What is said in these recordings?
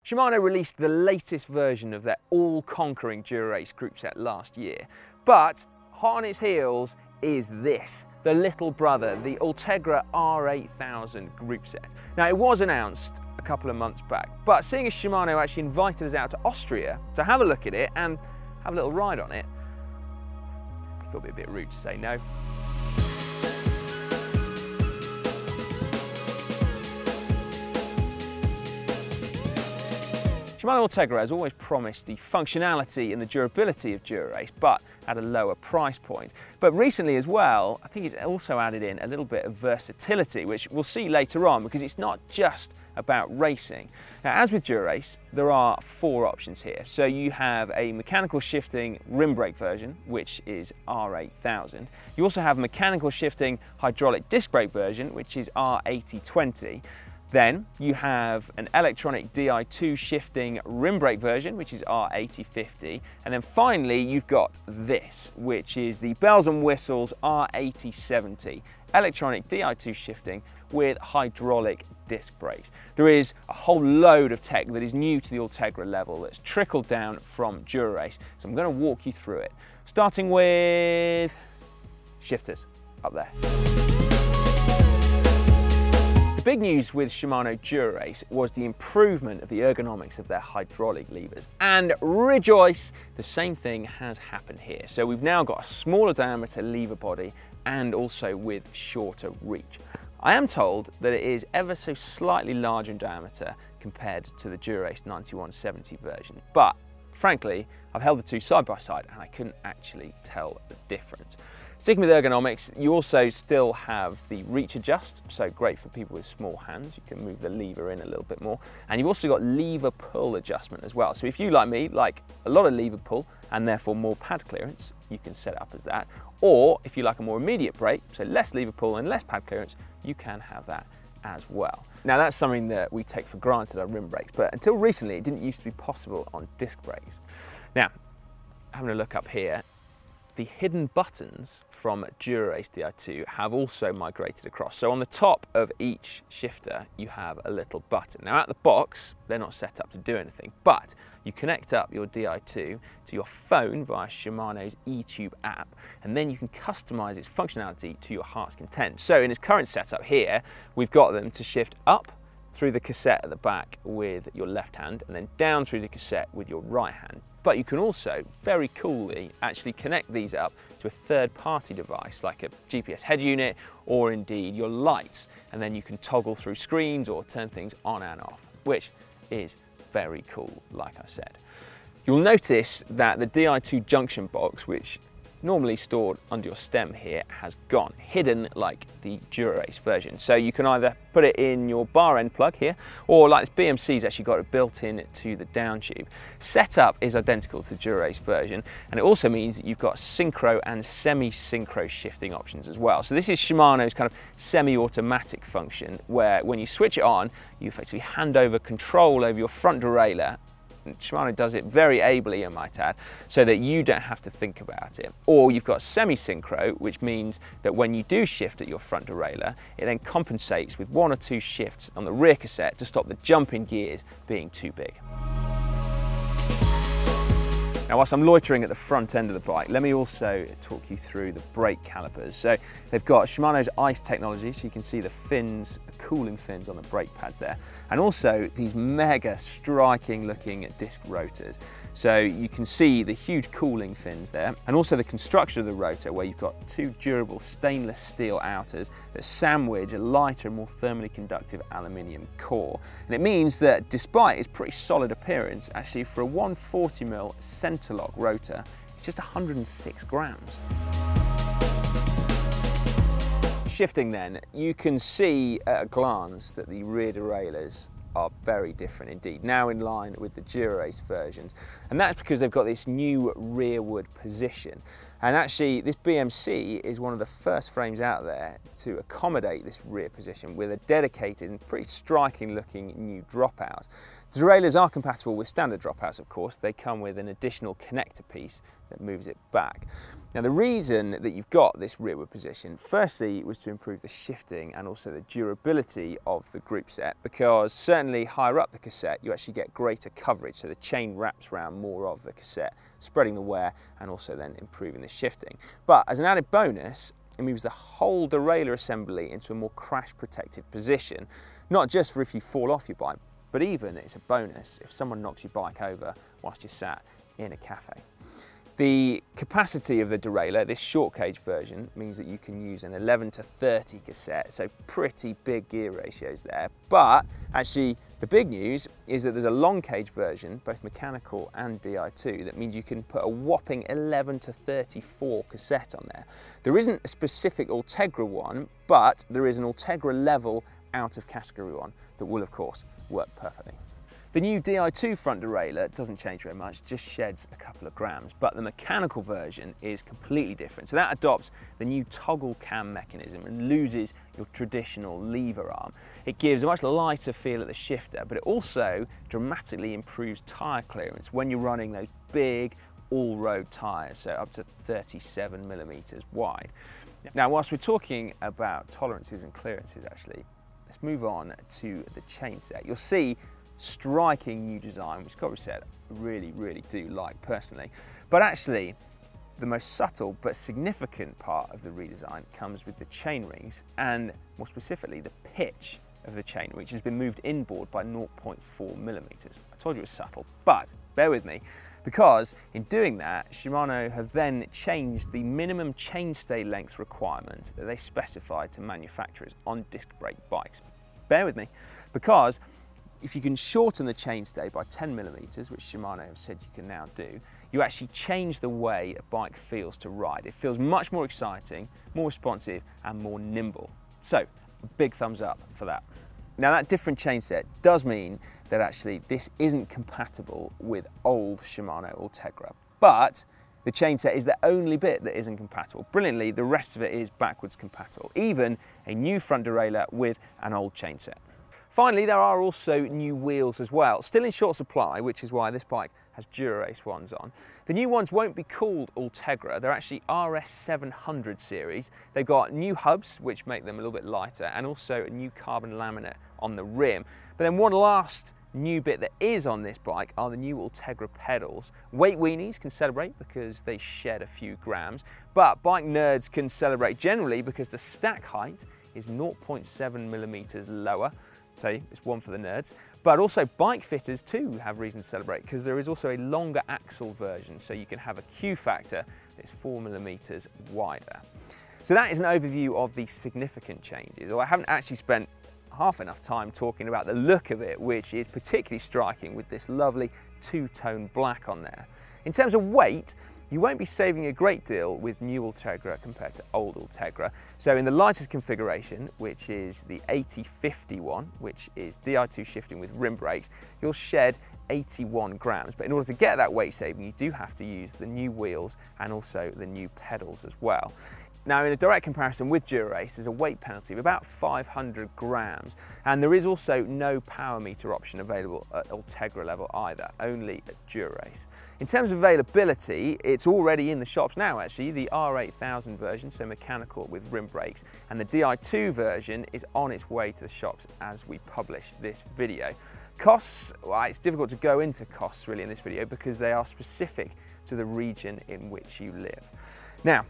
Shimano released the latest version of their all-conquering Dura-Ace Groupset last year, but hot on its heels is this, the little brother, the Ultegra R8000 Groupset. Now, it was announced a couple of months back, but seeing as Shimano actually invited us out to Austria to have a look at it and have a little ride on it, I thought it'd be a bit rude to say no. Shimano Ultegra has always promised the functionality and the durability of Dura-Ace, but at a lower price point. But recently as well, I think it's also added in a little bit of versatility, which we'll see later on, because it's not just about racing. Now, as with Dura-Ace, there are 4 options here. So you have a mechanical shifting rim brake version, which is R8000. You also have a mechanical shifting hydraulic disc brake version, which is R8020. Then you have an electronic Di2 shifting rim brake version, which is R8050. And then finally, you've got this, which is the bells and whistles R8070, electronic Di2 shifting with hydraulic disc brakes. There is a whole load of tech that is new to the Ultegra level that's trickled down from Dura-Ace. So I'm going to walk you through it, starting with shifters up there. The big news with Shimano Dura-Ace was the improvement of the ergonomics of their hydraulic levers, and rejoice, the same thing has happened here. So we've now got a smaller diameter lever body and also with shorter reach. I am told that it is ever so slightly larger in diameter compared to the Dura-Ace 9170 version, but frankly, I've held the two side by side and I couldn't actually tell the difference. Sticking with ergonomics, you also still have the reach adjust, so great for people with small hands. You can move the lever in a little bit more. And you've also got lever pull adjustment as well. So if you, like me, like a lot of lever pull and therefore more pad clearance, you can set it up as that. Or if you like a more immediate brake, so less lever pull and less pad clearance, you can have that as well. Now, that's something that we take for granted on rim brakes, but until recently it didn't used to be possible on disc brakes. Now, having a look up here, the hidden buttons from Dura-Ace Di2 have also migrated across. So on the top of each shifter, you have a little button. Now, out the box, they're not set up to do anything, but you connect up your Di2 to your phone via Shimano's eTube app, and then you can customize its functionality to your heart's content. So in its current setup here, we've got them to shift up through the cassette at the back with your left hand, and then down through the cassette with your right hand. But you can also, very coolly, actually connect these up to a third-party device like a GPS head unit or indeed your lights, and then you can toggle through screens or turn things on and off, which is very cool, like I said. You'll notice that the Di2 junction box, which normally stored under your stem here, has gone, hidden like the Dura-Ace version. So you can either put it in your bar end plug here, or like this BMC's actually got it built in to the down tube. Setup is identical to the Dura-Ace version, and it also means that you've got synchro and semi-synchro shifting options as well. So this is Shimano's kind of semi-automatic function, where when you switch it on, you effectively hand over control over your front derailleur. Shimano does it very ably, I might add, so that you don't have to think about it. Or you've got semi-synchro, which means that when you do shift at your front derailleur, it then compensates with 1 or 2 shifts on the rear cassette to stop the jump in gears being too big. Now, whilst I'm loitering at the front end of the bike, let me also talk you through the brake calipers. So they've got Shimano's ICE technology, so you can see the fins, the cooling fins on the brake pads there, and also these mega striking looking disc rotors. So you can see the huge cooling fins there, and also the construction of the rotor, where you've got 2 durable stainless steel outers that sandwich a lighter, more thermally conductive aluminium core. And it means that despite its pretty solid appearance, actually for a 140mm centerlock rotor, it's just 106 grams. Shifting then, you can see at a glance that the rear derailleurs are very different indeed, now in line with the Dura-Ace versions. And that's because they've got this new rearward position. And actually, this BMC is one of the first frames out there to accommodate this rear position with a dedicated and pretty striking looking new dropout. The derailleurs are compatible with standard dropouts, of course. They come with an additional connector piece that moves it back. Now, the reason that you've got this rearward position, firstly, was to improve the shifting and also the durability of the group set, because certainly higher up the cassette, you actually get greater coverage, so the chain wraps around more of the cassette, spreading the wear and also then improving the shifting. But as an added bonus, it moves the whole derailleur assembly into a more crash protected position, not just for if you fall off your bike, but even it's a bonus if someone knocks your bike over whilst you're sat in a cafe. The capacity of the derailleur, this short cage version, means that you can use an 11:30 cassette, so pretty big gear ratios there. But actually, the big news is that there's a long cage version, both mechanical and Di2, that means you can put a whopping 11:34 cassette on there. There isn't a specific Ultegra one, but there is an Ultegra level out of category one that will, of course, work perfectly. The new Di2 front derailleur doesn't change very much, just sheds a couple of grams, but the mechanical version is completely different. So that adopts the new toggle cam mechanism and loses your traditional lever arm. It gives a much lighter feel at the shifter, but it also dramatically improves tyre clearance when you're running those big all-road tyres, so up to 37mm wide. Now, whilst we're talking about tolerances and clearances, actually, let's move on to the chain set. You'll see striking new design, which Groupset said I really do like personally. But actually, the most subtle but significant part of the redesign comes with the chain rings, and more specifically the pitch of the chain, which has been moved inboard by 0.4mm. I told you it was subtle, but bear with me, because in doing that, Shimano have then changed the minimum chainstay length requirement that they specified to manufacturers on disc brake bikes. Bear with me, because if you can shorten the chainstay by 10mm, which Shimano have said you can now do, you actually change the way a bike feels to ride. It feels much more exciting, more responsive, and more nimble. So, a big thumbs up for that. Now, that different chainset does mean that actually this isn't compatible with old Shimano Ultegra, but the chainset is the only bit that isn't compatible. Brilliantly, the rest of it is backwards compatible, even a new front derailleur with an old chainset. Finally, there are also new wheels as well, still in short supply, which is why this bike has Dura-Ace ones on. The new ones won't be called Ultegra, they're actually RS700 series. They've got new hubs, which make them a little bit lighter, and also a new carbon laminate on the rim. But then one last new bit that is on this bike are the new Ultegra pedals. Weight weenies can celebrate because they shed a few grams, but bike nerds can celebrate generally because the stack height is 0.7mm lower. So it's one for the nerds, but also bike fitters too have reason to celebrate because there is also a longer axle version, so you can have a Q factor that's 4mm wider. So that is an overview of the significant changes, or I haven't actually spent half enough time talking about the look of it, which is particularly striking with this lovely two-tone black on there. In terms of weight, you won't be saving a great deal with new Ultegra compared to old Ultegra. So in the lightest configuration, which is the 80/50 one, which is Di2 shifting with rim brakes, you'll shed 81 grams. But in order to get that weight saving, you do have to use the new wheels and also the new pedals as well. Now, in a direct comparison with Dura-Ace, there's a weight penalty of about 500 grams, and there is also no power meter option available at Ultegra level either, only at Dura-Ace. In terms of availability, it's already in the shops now actually, the R8000 version, so mechanical with rim brakes, and the Di2 version is on its way to the shops as we publish this video. Costs, well, it's difficult to go into costs really in this video because they are specific to the region in which you live. Now,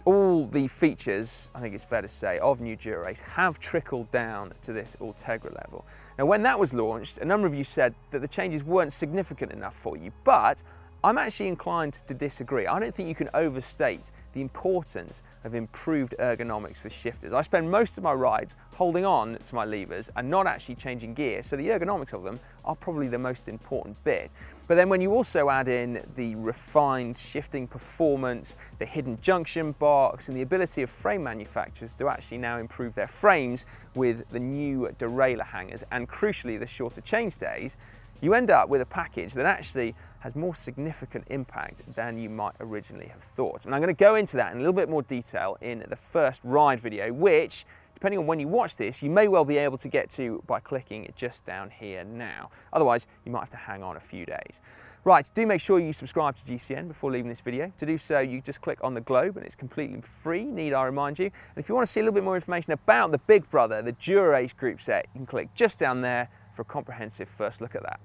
all the features, I think it's fair to say, of new Dura-Ace have trickled down to this Ultegra level. Now, when that was launched, a number of you said that the changes weren't significant enough for you, but I'm actually inclined to disagree. I don't think you can overstate the importance of improved ergonomics with shifters. I spend most of my rides holding on to my levers and not actually changing gear, so the ergonomics of them are probably the most important bit. But then when you also add in the refined shifting performance, the hidden junction box, and the ability of frame manufacturers to actually now improve their frames with the new derailleur hangers and crucially the shorter chainstays, you end up with a package that actually has more significant impact than you might originally have thought. And I'm going to go into that in a little bit more detail in the first ride video, which, depending on when you watch this, you may well be able to get to by clicking just down here now. Otherwise, you might have to hang on a few days. Right, do make sure you subscribe to GCN before leaving this video. To do so, you just click on the globe and it's completely free, need I remind you. And if you want to see a little bit more information about the big brother, the Dura-Ace Groupset, you can click just down there for a comprehensive first look at that.